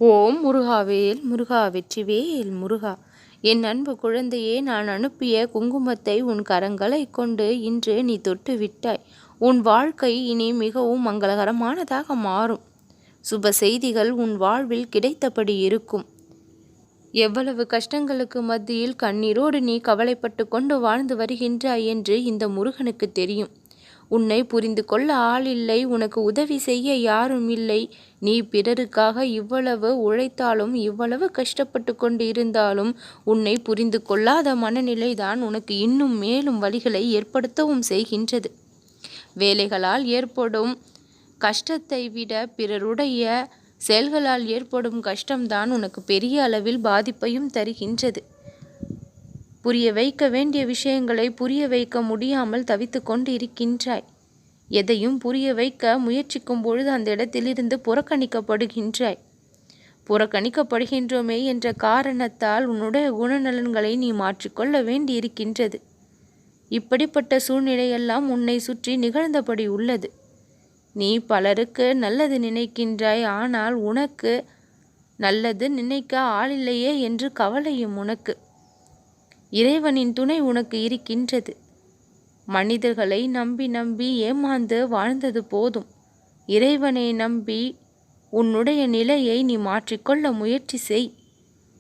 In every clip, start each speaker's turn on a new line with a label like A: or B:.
A: ஓம் முருகாவேல் முருகா வெற்றிவேல் முருகா. என் அன்பு குழந்தையே, நான் அனுப்பிய குங்குமத்தை உன் கரங்களை கொண்டு இன்று நீ தொட்டு விட்டாய். உன் வாழ்க்கை இனி மிகவும் மங்களகரமானதாக மாறும். சுப செய்திகள் உன் வாழ்வில் கிடைத்தபடி இருக்கும். எவ்வளவு கஷ்டங்களுக்கு மத்தியில் கண்ணீரோடு நீ கவலைப்பட்டு கொண்டு வாழ்ந்து வருகின்றாய் என்று இந்த முருகனுக்கு தெரியும். உன்னை புரிந்து கொள்ள ஆள் இல்லை, உனக்கு உதவி செய்ய யாரும் இல்லை. நீ பிறருக்காக இவ்வளவு உழைத்தாலும் இவ்வளவு கஷ்டப்பட்டு கொண்டு இருந்தாலும் உன்னை புரிந்து கொள்ளாத மனநிலைதான் உனக்கு இன்னும் மேலும் வழிகளை ஏற்படுத்தவும் செய்கின்றது. வேலைகளால் ஏற்படும் கஷ்டத்தை விட பிறருடைய செயல்களால் ஏற்படும் கஷ்டம்தான் உனக்கு பெரிய அளவில் பாதிப்பையும் தருகின்றது. புரிய வைக்க வேண்டிய விஷயங்களை புரிய வைக்க முடியாமல் தவித்து கொண்டு இருக்கின்றாய். எதையும் புரிய வைக்க முயற்சிக்கும் பொழுது அந்த இடத்திலிருந்து புறக்கணிக்கப்படுகின்றாய். புறக்கணிக்கப்படுகின்றோமே என்ற காரணத்தால் உன்னுடைய குணநலன்களை நீ மாற்றிக்கொள்ள வேண்டி இருக்கின்றது. இப்படிப்பட்ட சூழ்நிலையெல்லாம் உன்னை சுற்றி நிகழ்ந்தபடி உள்ளது. நீ பலருக்கு நல்லது நினைக்கின்றாய், ஆனால் உனக்கு நல்லது நினைக்க ஆளில்லையே என்று கவலையும் உனக்கு. இறைவனின் துணை உனக்கு இருக்கின்றது. மனிதர்களை நம்பி நம்பி ஏமாந்து வாழ்ந்தது போதும். இறைவனை நம்பி உன்னுடைய நிலையை நீ மாற்றிக்கொள்ள முயற்சி செய்.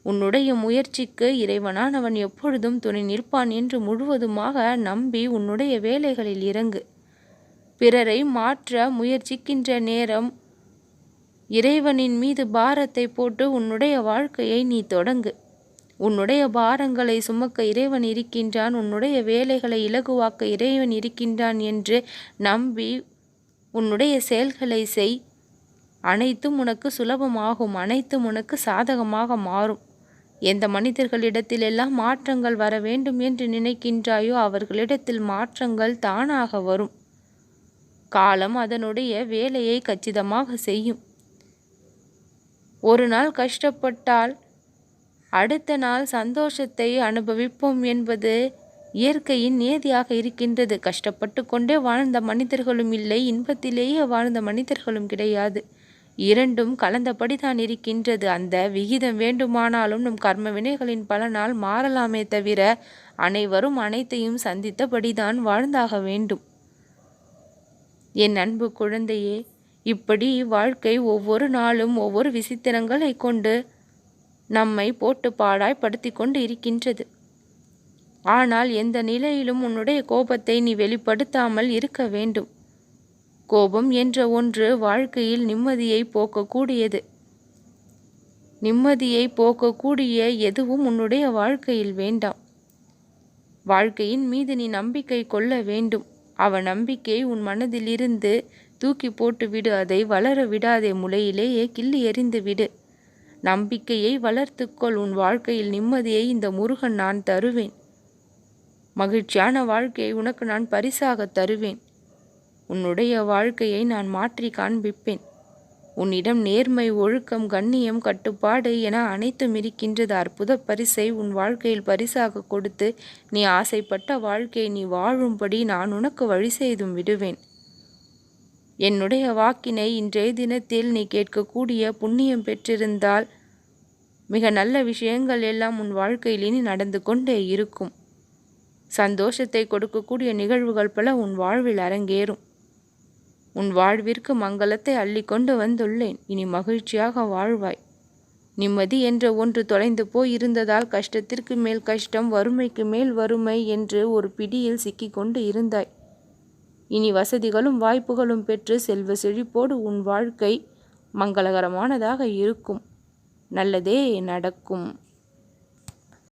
A: உன்னுடைய முயற்சிக்கு இறைவனானவன் எப்பொழுதும் துணை நிற்பான் என்று முழுவதுமாக நம்பி உன்னுடைய வேலைகளில் இறங்கு. பிறரை மாற்ற முயற்சிக்கின்ற நேரம் இறைவனின் மீது பாரத்தை போட்டு உன்னுடைய வாழ்க்கையை நீ தொடங்கு. உன்னுடைய பாரங்களை சுமக்க இறைவன் இருக்கின்றான், உன்னுடைய வேலைகளை இலகுவாக்க இறைவன் இருக்கின்றான் என்று நம்பி உன்னுடைய செயல்களை செய். அனைத்தும் உனக்கு சுலபமாகும், அனைத்தும் உனக்கு சாதகமாக மாறும். எந்த மனிதர்களிடத்திலெல்லாம் மாற்றங்கள் வர வேண்டும் என்று நினைக்கின்றாயோ அவர்களிடத்தில் மாற்றங்கள் தானாக வரும். காலம் அதனுடைய வேலையை கச்சிதமாக செய்யும். ஒரு நாள் கஷ்டப்பட்டால் அடுத்த நாள் சந்தோஷத்தை அனுபவிப்போம் என்பது இயற்கையின் நியதியாக இருக்கின்றது. கஷ்டப்பட்டு கொண்டே வாழ்ந்த மனிதர்களும் இல்லை, இன்பத்திலேயே வாழ்ந்த மனிதர்களும் கிடையாது. இரண்டும் கலந்தபடிதான் இருக்கின்றது. அந்த விகிதம் வேண்டுமானாலும் நம் கர்ம வினைகளின் பலனால் மாறலாமே தவிர அனைவரும் அனைத்தையும் சந்தித்தபடிதான் வாழ்ந்தாக வேண்டும். என் அன்பு குழந்தையே, இப்படி வாழ்க்கை ஒவ்வொரு நாளும் ஒவ்வொரு விசித்திரங்களை கொண்டு நம்மை போட்டு பாடாய் படுத்தி கொண்டு இருக்கின்றது. ஆனால் எந்த நிலையிலும் உன்னுடைய கோபத்தை நீ வெளிப்படுத்தாமல் இருக்க வேண்டும். கோபம் என்ற ஒன்று வாழ்க்கையில் நிம்மதியை போக்கக்கூடியது. நிம்மதியை போக்கக்கூடிய எதுவும் உன்னுடைய வாழ்க்கையில் வேண்டாம். வாழ்க்கையின் மீது நீ நம்பிக்கை கொள்ள வேண்டும். நம்பிக்கை உன் மனதிலிருந்து தூக்கி போட்டு விடு. அதை வளர விடாதே, முளையிலேயே கிள்ளி எறிந்து விடு. நம்பிக்கையை வளர்த்துக்கொள். உன் வாழ்க்கையில் நிம்மதியை இந்த முருகன் நான் தருவேன். மகிழ்ச்சியான வாழ்க்கையை உனக்கு நான் பரிசாக தருவேன். உன்னுடைய வாழ்க்கையை நான் மாற்றி காண்பிப்பேன். உன்னிடம் நேர்மை, ஒழுக்கம், கண்ணியம், கட்டுப்பாடு என அனைத்தும் இருக்கின்றது. அற்புத பரிசை உன் வாழ்க்கையில் பரிசாக கொடுத்து நீ ஆசைப்பட்ட வாழ்க்கையை நீ வாழும்படி நான் உனக்கு வழி செய்தும் விடுவேன். என்னுடைய வாக்கினை இன்றைய தினத்தில் நீ கேட்கக்கூடிய புண்ணியம் பெற்றிருந்தால் மிக நல்ல விஷயங்கள் எல்லாம் உன் வாழ்க்கையில் இனி நடந்து கொண்டே இருக்கும். சந்தோஷத்தை கொடுக்கக்கூடிய நிகழ்வுகள் பல உன் வாழ்வில் அரங்கேறும். உன் வாழ்விற்கு மங்களத்தை அள்ளி கொண்டு வந்துள்ளேன். இனி மகிழ்ச்சியாக வாழ்வாய். நிம்மதி என்ற ஒன்று தொலைந்து போய் இருந்ததால் கஷ்டத்திற்கு மேல் கஷ்டம், வறுமைக்கு மேல் வறுமை என்று ஒரு பிடியில் சிக்கிக்கொண்டு இருந்தாய். இனி வசதிகளும் வாய்ப்புகளும் பெற்று செல்வ செழிப்போடு உன் வாழ்க்கை மங்களகரமானதாக இருக்கும். நல்லதே நடக்கும்.